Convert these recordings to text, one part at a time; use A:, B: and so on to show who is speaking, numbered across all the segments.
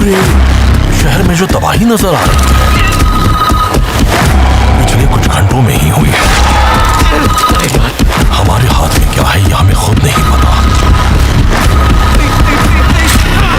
A: पूरे शहर में जो तबाही नजर आ रही है पिछले कुछ घंटों में ही हुई है। हमारे हाथ में क्या है ये हमें खुद नहीं पता।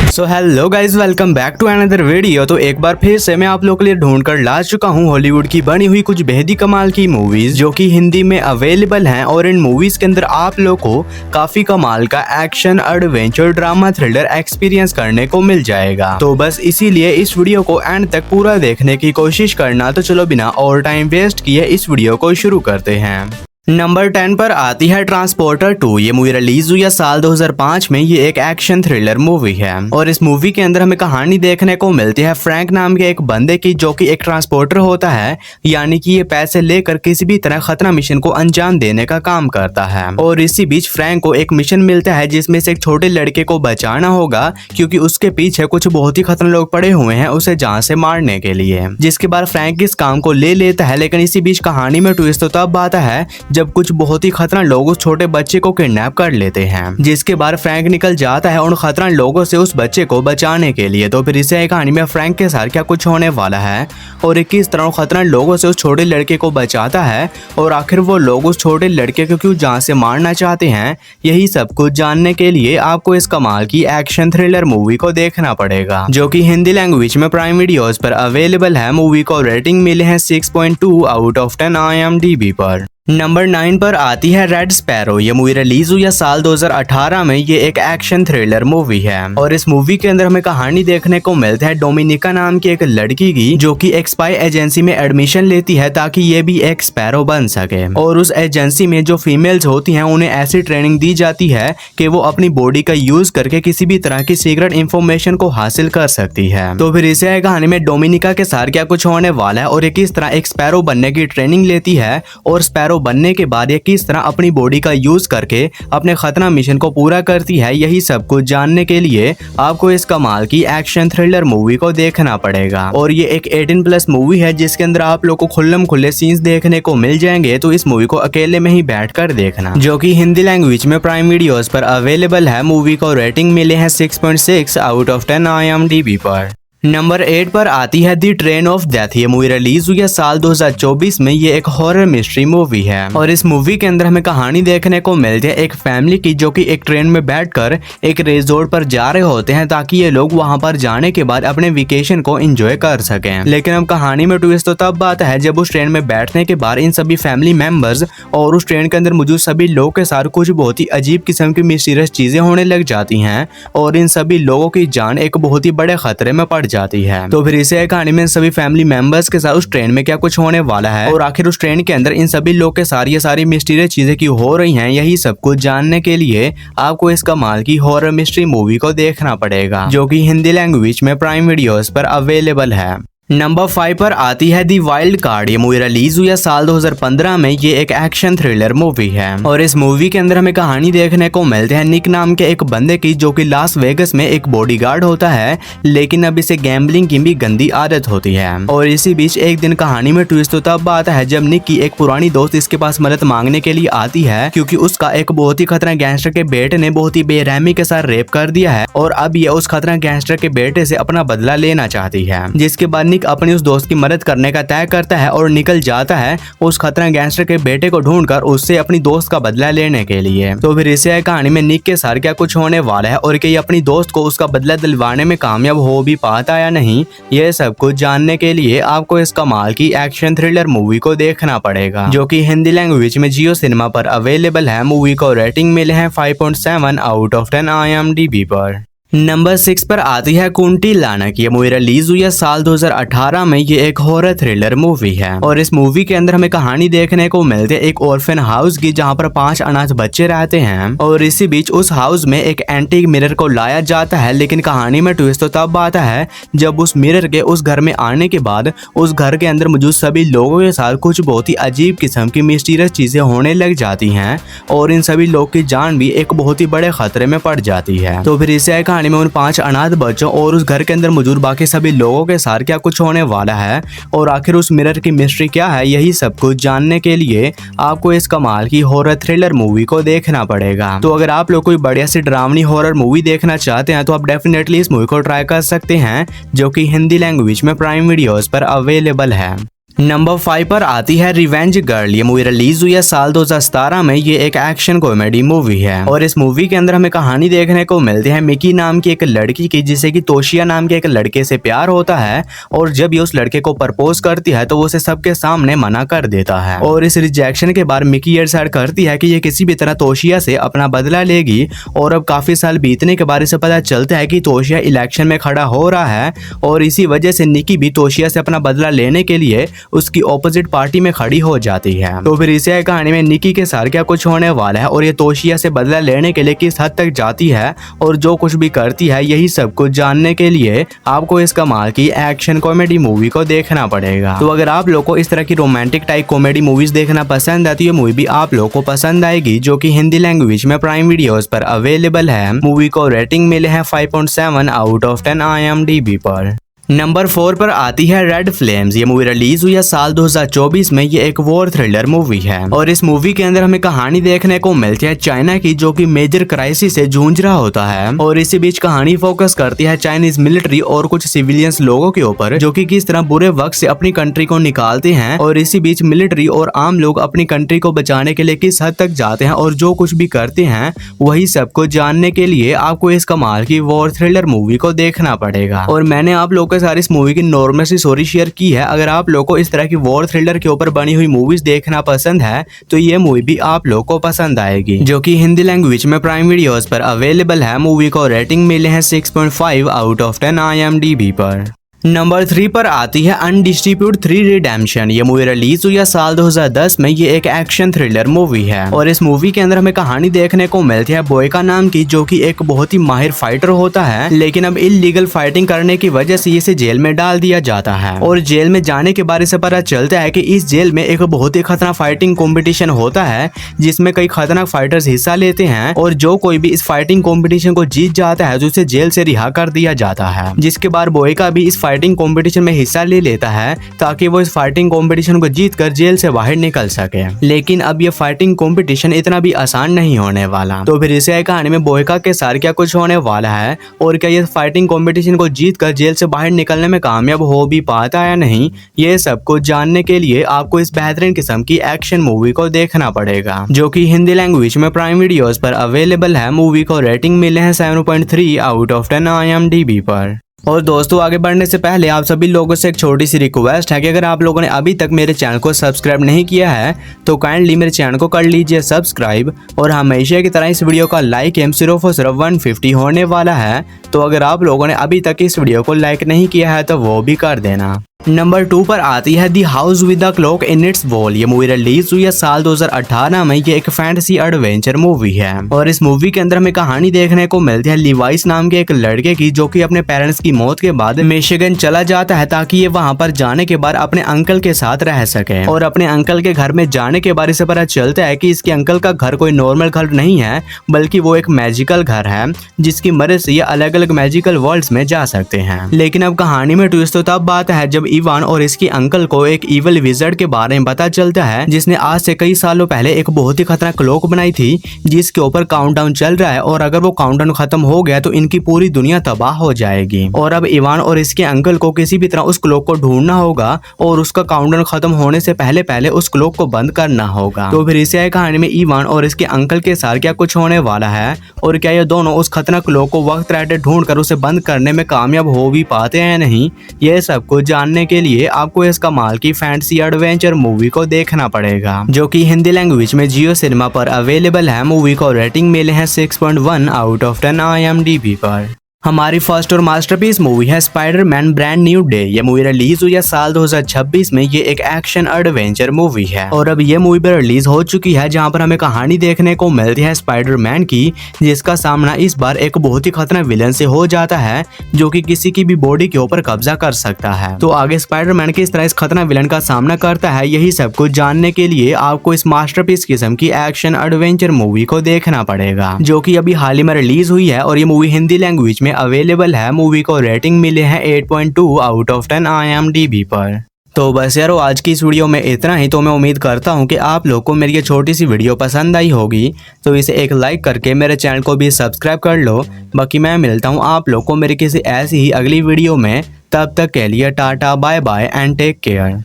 B: So hello guys, welcome back to another video. तो एक बार फिर से मैं आप लोगों के लिए ढूंढ कर ला चुका हूँ हॉलीवुड की बनी हुई कुछ बेहद ही कमाल की मूवीज जो कि हिंदी में अवेलेबल हैं और इन मूवीज के अंदर आप लोग को काफी कमाल का action, adventure, drama, thriller experience करने को मिल जाएगा। तो बस इसीलिए इस वीडियो को एंड तक पूरा देखने की कोशिश करना। तो चलो बिना और टाइम वेस्ट किए इस वीडियो को शुरू करते हैं। नंबर 10 पर आती है ट्रांसपोर्टर 2। ये मूवी रिलीज हुई है साल 2005 में। ये एक एक्शन थ्रिलर मूवी है और इस मूवी के अंदर हमें कहानी देखने को मिलती है फ्रैंक नाम के एक बंदे की, जो कि एक ट्रांसपोर्टर होता है, यानी कि ये पैसे लेकर किसी भी तरह खतरा मिशन को अंजाम देने का काम करता है। और इसी बीच फ्रैंक को एक मिशन मिलता है जिसमें से एक छोटे लड़के को बचाना होगा, क्योंकि उसके पीछे कुछ बहुत ही खतरनाक लोग पड़े हुए हैं उसे जान से मारने के लिए। जिसके बाद फ्रैंक इस काम को ले लेता है, लेकिन इसी बीच कहानी में ट्विस्ट तो तब आता है जब कुछ बहुत ही खतरनाक लोग उस छोटे बच्चे को किडनैप कर लेते हैं। जिसके बाद फ्रैंक निकल जाता है उन खतरनाक लोगों से उस बच्चे को बचाने के लिए। तो फिर इसे कहानी में फ्रैंक के साथ क्या कुछ होने वाला है और किस तरह खतरनाक लोगों से उस छोटे लड़के को बचाता है और आखिर वो लोग उस छोटे लड़के को क्यों जान से मारना चाहते हैं, यही सब कुछ जानने के लिए आपको इस कमाल की एक्शन थ्रिलर मूवी को देखना पड़ेगा, जो कि हिंदी लैंग्वेज में प्राइम वीडियोस पर अवेलेबल है। मूवी को रेटिंग मिले हैं 6.2 आउट ऑफ 10 IMDb पर। नंबर 9 पर आती है रेड स्पैरो। ये मूवी रिलीज हुई है साल 2018 में। ये एक एक्शन थ्रिलर मूवी है और इस मूवी के अंदर हमें कहानी देखने को मिलता है डोमिनिका नाम की एक लड़की की, जो कि एक स्पाई एजेंसी में एडमिशन लेती है ताकि ये भी एक स्पैरो बन सके। और उस एजेंसी में जो फीमेल्स होती हैं उन्हें ऐसी ट्रेनिंग दी जाती है कि वो अपनी बॉडी का यूज करके किसी भी तरह की सीक्रेट इंफॉर्मेशन को हासिल कर सकती है। तो फिर इसे कहानी में डोमिनिका के साथ क्या कुछ होने वाला है और किस तरह एक स्पैरो बनने की ट्रेनिंग लेती है और स्पैरो बनने के बाद ये किस तरह अपनी बॉडी का यूज करके अपने खतरा मिशन को पूरा करती है, यही सब कुछ जानने के लिए आपको इस कमाल की एक्शन थ्रिलर मूवी को देखना पड़ेगा। और ये एक 18+ मूवी है जिसके अंदर आप लोग को खुल्लम खुल्ले सीन्स देखने को मिल जाएंगे। तो इस मूवी को अकेले में ही बैठकर देखना, जो कि हिंदी लैंग्वेज में प्राइम वीडियोस पर अवेलेबल है। मूवी को रेटिंग मिले हैं 6.6 आउट ऑफ 10 IMDb पर। नंबर 8 पर आती है दी ट्रेन ऑफ डेथ। ये मूवी रिलीज हुई है साल 2024 में। ये एक हॉरर मिस्ट्री मूवी है और इस मूवी के अंदर हमें कहानी देखने को मिलती है एक फैमिली की, जो कि एक ट्रेन में बैठकर एक रिजॉर्ट पर जा रहे होते हैं ताकि ये लोग वहां पर जाने के बाद अपने वेकेशन को एंजॉय कर सकें। लेकिन अब कहानी में ट्विस्ट तो तब आता है जब उस ट्रेन में बैठने के बाद इन सभी फैमिली मेंबर्स और उस ट्रेन के अंदर मौजूद सभी लोगों के साथ कुछ बहुत ही अजीब किस्म की मिस्टीरियस चीजें होने लग जाती हैं और इन सभी लोगों की जान एक बहुत ही बड़े खतरे में पड़ जाती है। तो फिर इसे कहानी में सभी फैमिली मेंबर्स के साथ उस ट्रेन में क्या कुछ होने वाला है और आखिर उस ट्रेन के अंदर इन सभी लोग के साथ ये सारी मिस्टीरियस चीजें क्यों हो रही हैं, यही सब कुछ जानने के लिए आपको इस कमाल की हॉरर मिस्ट्री मूवी को देखना पड़ेगा, जो कि हिंदी लैंग्वेज में प्राइम वीडियोस पर अवेलेबल है। नंबर 5 पर आती है दी वाइल्ड कार्ड। ये मूवी रिलीज हुई है साल 2015 में। ये एक एक्शन थ्रिलर मूवी है और इस मूवी के अंदर हमें कहानी देखने को मिलते हैं निक नाम के एक बंदे की, जो कि लास वेगस में एक बॉडीगार्ड होता है, लेकिन अब इसे गैम्बलिंग की भी गंदी आदत होती है। और इसी बीच एक दिन कहानी में ट्विस्ट तो तब आता है जब निक की एक पुरानी दोस्त इसके पास मदद मांगने के लिए आती है, क्योंकि उसका एक बहुत ही खतरनाक गैंगस्टर के बेटे ने बहुत ही बेरहमी के साथ रेप कर दिया है और अब ये उस खतरनाक गैंगस्टर के बेटे से अपना बदला लेना चाहती है। जिसके बाद अपनी उस दोस्त की मदद करने का तय करता है और निकल जाता है उस खतरनाक गैंगस्टर के बेटे को ढूंढकर उससे अपनी दोस्त का बदला लेने के लिए। तो फिर इसे कहानी में निक के साथ क्या कुछ होने वाला है और कि अपनी दोस्त को उसका बदला दिलवाने में कामयाब हो भी पाता या नहीं, यह सब कुछ जानने के लिए आपको इस कमाल की एक्शन थ्रिलर मूवी को देखना पड़ेगा, जो कि हिंदी लैंग्वेज में जियो सिनेमा पर अवेलेबल है। मूवी को रेटिंग मिले हैं 5.7 आउट ऑफ 10 IMDb पर। नंबर 6 पर आती है कुंटिलानक। ये मूवी रिलीज हुई है साल 2018 में। ये एक हॉरर थ्रिलर मूवी है और इस मूवी के अंदर हमें कहानी देखने को मिलती है एक ऑर्फन हाउस की, जहां पर 5 अनाथ बच्चे रहते हैं और इसी बीच उस हाउस में एक एंटीक मिरर को लाया जाता है। लेकिन कहानी में ट्विस्ट तो तब आता है जब उस मिरर के उस घर में आने के बाद उस घर के अंदर मौजूद सभी लोगों के साथ कुछ बहुत ही अजीब किस्म की मिस्टीरियस चीजें होने लग जाती हैं और इन सभी लोग की जान भी एक बहुत ही बड़े खतरे में पड़ जाती है। तो फिर इसे कहानी कहानी में उन 5 अनाथ बच्चों और उस घर के अंदर मौजूद बाकी सभी लोगों के साथ क्या कुछ होने वाला है और आखिर उस मिरर की मिस्ट्री क्या है, यही सब कुछ जानने के लिए आपको इस कमाल की हॉरर थ्रिलर मूवी को देखना पड़ेगा। तो अगर आप लोग कोई बढ़िया सी ड्रामनी हॉरर मूवी देखना चाहते हैं तो आप डेफिनेटली इस मूवी को ट्राई कर सकते हैं, जो कि हिंदी लैंग्वेज में प्राइम वीडियोस पर अवेलेबल है। नंबर 5 पर आती है रिवेंज गर्ल। ये मूवी रिलीज हुई है साल 2017 में। ये एक एक्शन कॉमेडी मूवी है और इस मूवी के अंदर हमें कहानी देखने को मिलती है मिकी नाम की एक लड़की की, जिसे कि तोशिया नाम के एक लड़के से प्यार होता है और जब ये उस लड़के को प्रपोज करती है तो वो उसे सबके सामने मना कर देता है और इस रिजेक्शन के बाद मिकी ये डिसाइड करती है कि ये किसी भी तरह तोशिया से अपना बदला लेगी। और अब काफी साल बीतने के बाद इसे पता चलता है कि तोशिया इलेक्शन में खड़ा हो रहा है और इसी वजह से निकी भी तोशिया से अपना बदला लेने के लिए उसकी ऑपोजिट पार्टी में खड़ी हो जाती है। तो फिर इसे कहानी में निकी के साथ क्या कुछ होने वाला है और ये तोशिया से बदला लेने के लिए किस हद तक जाती है और जो कुछ भी करती है, यही सब कुछ जानने के लिए आपको इस कमाल की एक्शन कॉमेडी मूवी को देखना पड़ेगा। तो अगर आप लोग को इस तरह की रोमांटिक टाइप कॉमेडी मूवीज देखना पसंद है तो ये मूवी भी आप लोग को पसंद आएगी, जो कि हिंदी लैंग्वेज में प्राइम वीडियोस पर अवेलेबल है। मूवी को रेटिंग मिले हैं 5.7 आउट ऑफ 10 IMDb पर। नंबर 4 पर आती है रेड फ्लेम्स। ये मूवी रिलीज हुई है साल 2024 में। ये एक वॉर थ्रिलर मूवी है और इस मूवी के अंदर हमें कहानी देखने को मिलती है चाइना की, जो कि मेजर क्राइसिस से जूझ रहा होता है और इसी बीच कहानी फोकस करती है चाइनीज मिलिट्री और कुछ सिविलियंस लोगों के ऊपर, जो कि किस तरह बुरे वक्त से अपनी कंट्री को निकालते हैं और इसी बीच मिलिट्री और आम लोग अपनी कंट्री को बचाने के लिए किस हद तक जाते हैं और जो कुछ भी करते हैं, वही सब को जानने के लिए आपको इस कमाल की वॉर थ्रिलर मूवी को देखना पड़ेगा। और मैंने आप लोग सारी इस मूवी की नॉर्मल सी स्टोरी शेयर की है। अगर आप लोगों को इस तरह की वॉर थ्रिलर के ऊपर बनी हुई मूवीज देखना पसंद है तो ये मूवी भी आप लोगों को पसंद आएगी, जो कि हिंदी लैंग्वेज में प्राइम वीडियोस पर अवेलेबल है। मूवी को रेटिंग मिले हैं 6.5 आउट ऑफ 10 IMDb पर। नंबर 3 पर आती है अनडिस्ट्रीब्यूट 3 रिडेम्पशन। ये मूवी रिलीज हुई है साल 2010 में। ये एक एक्शन थ्रिलर मूवी है और इस मूवी के अंदर हमें कहानी देखने को मिलती है बोयका नाम की, जो कि एक बहुत ही माहिर फाइटर होता है, लेकिन अब इलीगल फाइटिंग करने की वजह से इसे जेल में डाल दिया जाता है और जेल में जाने के बाद से पता चलता है कि इस जेल में एक बहुत ही खतरनाक फाइटिंग कॉम्पिटिशन होता है, जिसमें कई खतरनाक फाइटर्स हिस्सा लेते हैं और जो कोई भी इस फाइटिंग कॉम्पिटिशन को जीत जाता है तो उसे जेल से रिहा कर दिया जाता है। जिसके बाद बोयका भी इस फाइटिंग कंपटीशन में हिस्सा ले लेता है ताकि वो इस फाइटिंग कंपटीशन को जीतकर जेल से बाहर निकल सके। लेकिन अब ये फाइटिंग कंपटीशन इतना भी आसान नहीं होने वाला। तो फिर इसे कहानी में बोयका के साथ क्या कुछ होने वाला है और क्या ये फाइटिंग कंपटीशन को जीतकर जेल से बाहर निकलने में कामयाब हो भी पाता है या नहीं, ये सब कुछ जानने के लिए आपको इस बेहतरीन किस्म की एक्शन मूवी को देखना पड़ेगा, जो कि हिंदी लैंग्वेज में प्राइम वीडियोस पर अवेलेबल है। मूवी को रेटिंग मिले हैं 7.3 आउट ऑफ 10 IMDb पर। और दोस्तों आगे बढ़ने से पहले आप सभी लोगों से एक छोटी सी रिक्वेस्ट है कि अगर आप लोगों ने अभी तक मेरे चैनल को सब्सक्राइब नहीं किया है तो काइंडली मेरे चैनल को कर लीजिए सब्सक्राइब और हमेशा की तरह इस वीडियो का लाइक एम सिर्फ और सिर्फ 150 होने वाला है। तो अगर आप लोगों ने अभी तक इस वीडियो को लाइक नहीं किया है तो वो भी कर देना। नंबर 2 पर आती है the house with the clock in its wall. ये मूवी रिलीज हुई है साल 2018 में। ये एक फैंटेसी एडवेंचर मूवी है और इस मूवी के अंदर हमें कहानी देखने को मिलती है लिवाइस नाम के एक लड़के की, जो कि अपने पेरेंट्स की मौत के बाद मिशिगन चला जाता है ताकि ये वहां पर जाने के बाद अपने अंकल के साथ रह सके। और अपने अंकल के घर में जाने के बाद इसे पता चलता है कि इसके अंकल का घर कोई नॉर्मल घर नहीं है, बल्कि वो एक मैजिकल घर है जिसकी मदद से ये अलग अलग मैजिकल वर्ल्ड्स में जा सकते हैं। लेकिन अब कहानी में ट्विस्ट तो तब आता है जब इवान और इसके अंकल को एक इवल विज़र्ड के बारे में पता चलता है, जिसने आज से कई सालों पहले एक बहुत ही खतरनाक क्लॉक बनाई थी जिसके ऊपर काउंटडाउन चल रहा है और अगर वो काउंटडाउन खत्म हो गया तो इनकी पूरी दुनिया तबाह हो जाएगी। और अब इवान और इसके अंकल को किसी भी तरह उस क्लॉक को ढूंढना होगा और उसका काउंटडाउन खत्म होने से पहले पहले उस क्लॉक को बंद करना होगा। तो फिर इसे कहानी में इवान और इसके अंकल के साथ क्या कुछ होने वाला है और क्या ये दोनों उस खतरनाक क्लॉक को वक्त रहते ढूंढ कर उसे बंद करने में कामयाब हो भी पाते हैं या नहीं, ये सब कुछ जानने के लिए आपको इस कमाल की फैंटेसी एडवेंचर मूवी को देखना पड़ेगा, जो कि हिंदी लैंग्वेज में जियो सिनेमा पर अवेलेबल है। मूवी को रेटिंग मिले हैं 6.1 आउट ऑफ 10 IMDb पर। हमारी फर्स्ट और मास्टरपीस मूवी है स्पाइडरमैन ब्रांड न्यू डे। ये मूवी रिलीज हुई है साल 2026 में। ये एक एक्शन एडवेंचर मूवी है और अब ये मूवी पर रिलीज हो चुकी है, जहां पर हमें कहानी देखने को मिलती है स्पाइडरमैन की, जिसका सामना इस बार एक बहुत ही खतरनाक विलन से हो जाता है जो कि किसी की भी बॉडी के ऊपर कब्जा कर सकता है। तो आगे स्पाइडरमैन किस तरह इस खतरनाक विलन का सामना करता है, यही सब कुछ जानने के लिए आपको इस मास्टरपीस किस्म की एक्शन एडवेंचर मूवी को देखना पड़ेगा, जो कि अभी हाल ही में रिलीज हुई है और ये मूवी हिंदी लैंग्वेज में अवेलेबल है। मूवी को रेटिंग मिले हैं 8.2 आउट ऑफ 10 IMDb पर। तो बस यारो आज की इस वीडियो में इतना ही। तो मैं उम्मीद करता हूँ कि आप लोग को मेरी ये छोटी सी वीडियो पसंद आई होगी, तो इसे एक लाइक करके मेरे चैनल को भी सब्सक्राइब कर लो। बाकी मैं मिलता हूँ आप लोग को मेरी किसी ऐसी ही अगली वीडियो में। तब तक के लिए tata bye bye and take care.